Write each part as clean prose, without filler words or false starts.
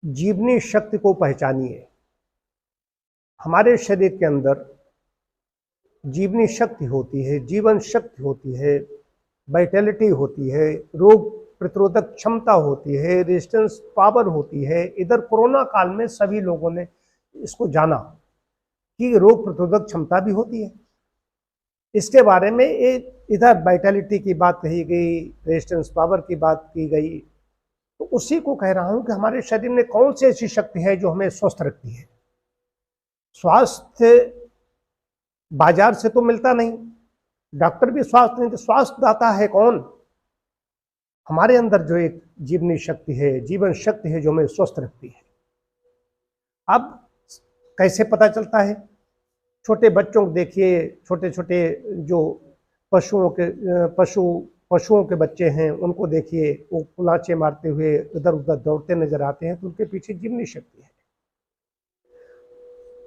जीवनी शक्ति को पहचानिए। हमारे शरीर के अंदर जीवनी शक्ति होती है, जीवन शक्ति होती है, वाइटैलिटी होती है, रोग प्रतिरोधक क्षमता होती है, रेजिस्टेंस पावर होती है। इधर कोरोना काल में सभी लोगों ने इसको जाना कि रोग प्रतिरोधक क्षमता भी होती है। इसके बारे में इधर वाइटैलिटी की बात कही गई, रेजिस्टेंस पावर की बात की गई। तो उसी को कह रहा हूं कि हमारे शरीर में कौन सी ऐसी शक्ति है जो हमें स्वस्थ रखती है। स्वास्थ्य बाजार से तो मिलता नहीं, डॉक्टर भी स्वास्थ्य नहीं, तो स्वास्थ्य दाता है कौन? हमारे अंदर जो एक जीवनी शक्ति है, जीवन शक्ति है जो हमें स्वस्थ रखती है। अब कैसे पता चलता है? छोटे बच्चों को देखिए, छोटे छोटे जो पशुओं के बच्चे हैं उनको देखिए, वो कुलाचे मारते हुए इधर उधर दौड़ते नजर आते हैं, तो उनके पीछे जीवनी शक्ति है।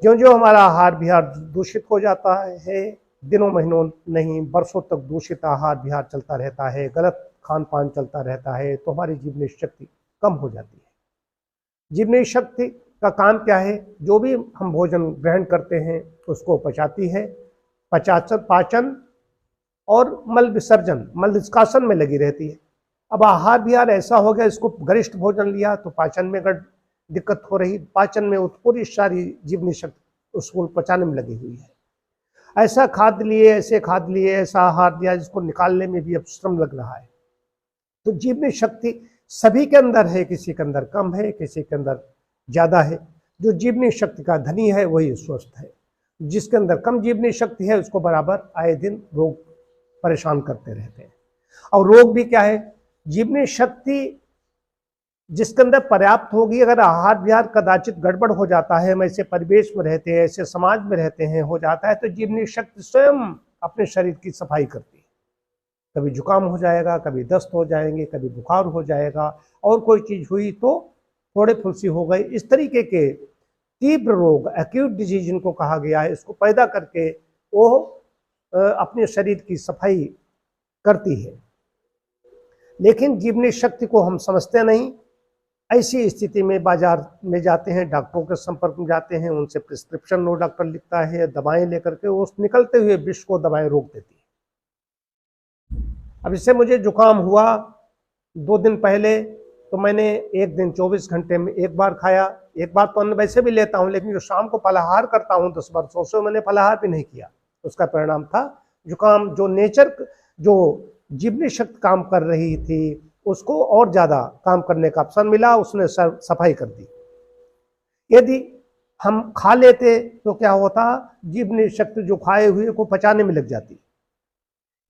जो जो हमारा आहार विहार दूषित हो जाता है, दिनों महीनों नहीं वर्षों तक दूषित आहार विहार चलता रहता है, गलत खान पान चलता रहता है, तो हमारी जीवनी शक्ति कम हो जाती है। जीवनी शक्ति का काम क्या है? जो भी हम भोजन ग्रहण करते हैं उसको पचाती है। पाचन और मल विसर्जन, मल निष्कासन में लगी रहती है। अब आहार विहार ऐसा हो गया, इसको गरिष्ठ भोजन लिया तो पाचन में दिक्कत हो रही, पाचन में पूरी सारी जीवनी शक्ति उसको पचाने में लगी हुई है। ऐसा खाद्य लिए, ऐसे खाद्य लिए, ऐसा आहार दिया जिसको निकालने में भी अब श्रम लग रहा है। तो जीवनी शक्ति सभी के अंदर है, किसी के अंदर कम है, किसी के अंदर ज्यादा है। जो जीवनी शक्ति का धनी है वही स्वस्थ है। जिसके अंदर कम जीवनी शक्ति है उसको बराबर आए दिन रोग परेशान करते रहते हैं। और रोग भी क्या है? जीवनी शक्ति जिसके अंदर पर्याप्त होगी, अगर आहार विहार कदाचित गड़बड़ हो जाता है, हम ऐसे परिवेश में रहते हैं, ऐसे समाज में रहते हैं, हो जाता है, तो जीवनी शक्ति स्वयं अपने शरीर की सफाई करती है। कभी जुकाम हो जाएगा, कभी दस्त हो जाएंगे, कभी बुखार हो जाएगा, और कोई चीज हुई तो थोड़े फुंसी हो गई। इस तरीके के तीव्र रोग, एक्यूट डिजीज इनको कहा गया है, इसको पैदा करके वो अपने शरीर की सफाई करती है। लेकिन जीवनी शक्ति को हम समझते नहीं। ऐसी स्थिति में बाजार में जाते हैं, डॉक्टरों के संपर्क में जाते हैं, उनसे प्रिस्क्रिप्शन लो डॉक्टर लिखता है, दवाएं लेकर के उस निकलते हुए विष को दवाएं रोक देती है। अब इससे मुझे जुकाम हुआ 2 दिन पहले, तो मैंने एक दिन 24 घंटे में एक बार खाया। एक बार तो अन्न वैसे भी लेता हूं, लेकिन जो शाम को फलाहार करता हूं 10 वर्षों से, मैंने फलाहार भी नहीं किया। उसका परिणाम था जुकाम। जो नेचर, जो जीवनी शक्ति काम कर रही थी, उसको और ज्यादा काम करने का अवसर मिला, उसने सफाई कर दी। यदि हम खा लेते तो क्या होता? जीवनी शक्ति जो खाए हुए को पचाने में लग जाती।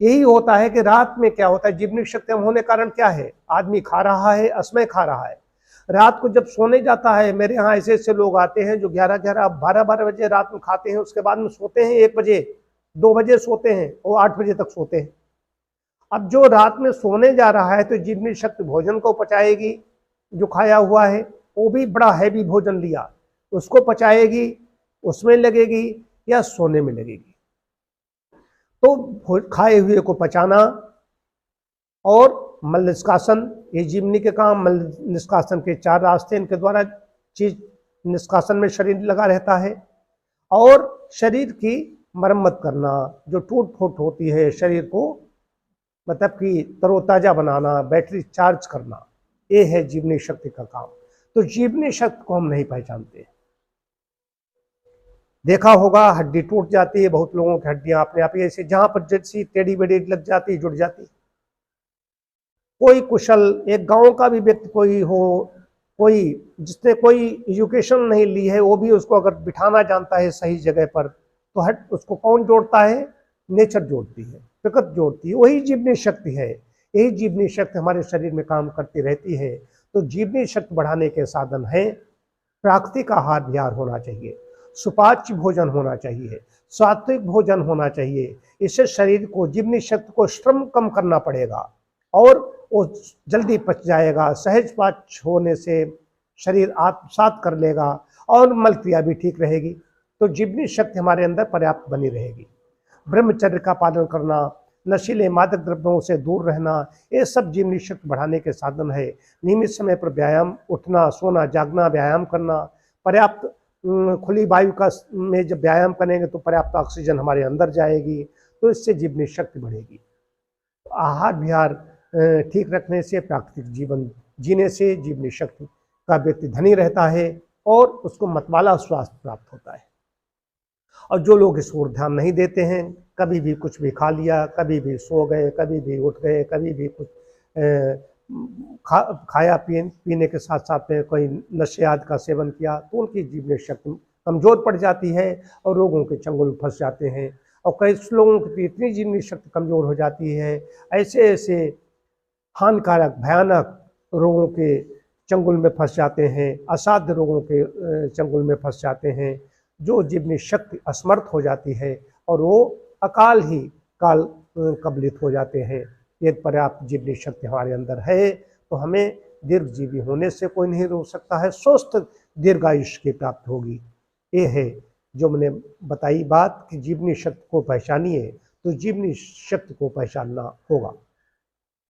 यही होता है कि रात में क्या होता है, जीवनी शक्ति होने कारण क्या है, आदमी खा रहा है, असमय खा रहा है। रात को जब सोने जाता है, मेरे यहाँ ऐसे ऐसे लोग आते हैं जो 11-11, 12-12 बजे रात में खाते हैं, उसके बाद में सोते हैं 1 बजे, 2 बजे सोते हैं और 8 बजे तक सोते हैं। अब जो रात में सोने जा रहा है तो जीवनी शक्ति भोजन को पचाएगी, जो खाया हुआ है, वो भी बड़ा हैवी भोजन लिया, उसको पचाएगी, उसमें लगेगी या सोने में लगेगी। तो खाए हुए को पचाना और मल निष्कासन, ये जीवनी के काम। मल निष्कासन के 4 रास्ते, इनके द्वारा चीज निष्कासन में शरीर लगा रहता है। और शरीर की मरम्मत करना, जो टूट फूट होती है शरीर को, मतलब कि तरोताजा बनाना, बैटरी चार्ज करना, ये है जीवनी शक्ति का काम। तो जीवनी शक्ति को हम नहीं पहचानते। देखा होगा हड्डी टूट जाती है, बहुत लोगों की हड्डियां अपने आप ही ऐसे जहां पर जैसी टेढ़ी बेड़ी लग जाती, जुड़ जाती। कोई कुशल, एक गांव का भी व्यक्ति कोई हो, कोई जिसने कोई एजुकेशन नहीं ली है, वो भी उसको अगर बिठाना जानता है सही जगह पर, तो उसको कौन जोड़ता है? नेचर जोड़ती है, प्रकृति जोड़ती है। वही जीवनी शक्ति है। यही जीवनी शक्ति हमारे शरीर में काम करती रहती है। तो जीवनी शक्ति बढ़ाने के साधन है, प्राकृतिक आहार विहार होना चाहिए, सुपाच्य भोजन होना चाहिए, सात्विक भोजन होना चाहिए। इससे शरीर को, जीवनी शक्ति को श्रम कम करना पड़ेगा और वो जल्दी पच जाएगा। सहज पाच होने से शरीर आत्मसात कर लेगा और मल क्रिया भी ठीक रहेगी। तो जीवनी शक्ति हमारे अंदर पर्याप्त बनी रहेगी। ब्रह्मचर्य का पालन करना, नशीले मादक द्रव्यों से दूर रहना, ये सब जीवनी शक्ति बढ़ाने के साधन है। नियमित समय पर व्यायाम, उठना, सोना, जागना, व्यायाम करना, पर्याप्त खुली वायु का में जब व्यायाम करेंगे तो पर्याप्त ऑक्सीजन हमारे अंदर जाएगी, तो इससे जीवनी शक्ति बढ़ेगी। आहार विहार ठीक रखने से, प्राकृतिक जीवन जीने से जीवनी शक्ति का व्यक्ति धनी रहता है और उसको मतवाला स्वास्थ्य प्राप्त होता है। और जो लोग इस ओर ध्यान नहीं देते हैं, कभी भी कुछ भी खा लिया, कभी भी सो गए, कभी भी उठ गए, कभी भी कुछ खाया पीने के साथ साथ में कोई नशे आदि का सेवन किया, तो उनकी जीवनी शक्ति कमज़ोर पड़ जाती है और रोगों के चंगुल में फंस जाते हैं। और कई लोगों की इतनी जीवनी शक्ति कमज़ोर हो जाती है, ऐसे ऐसे हानिकारक भयानक रोगों के चंगुल में फंस जाते हैं, असाध्य रोगों के चंगुल में फंस जाते हैं, जो जीवनी शक्ति असमर्थ हो जाती है और वो अकाल ही काल कबलित हो जाते हैं। यदि पर्याप्त जीवनी शक्ति हमारे अंदर है तो हमें दीर्घजीवी होने से कोई नहीं रोक सकता है, स्वस्थ दीर्घायुष्य की प्राप्त होगी। ये है जो मैंने बताई बात कि जीवनी शक्ति को पहचानिए, तो जीवनी शक्ति को पहचानना होगा।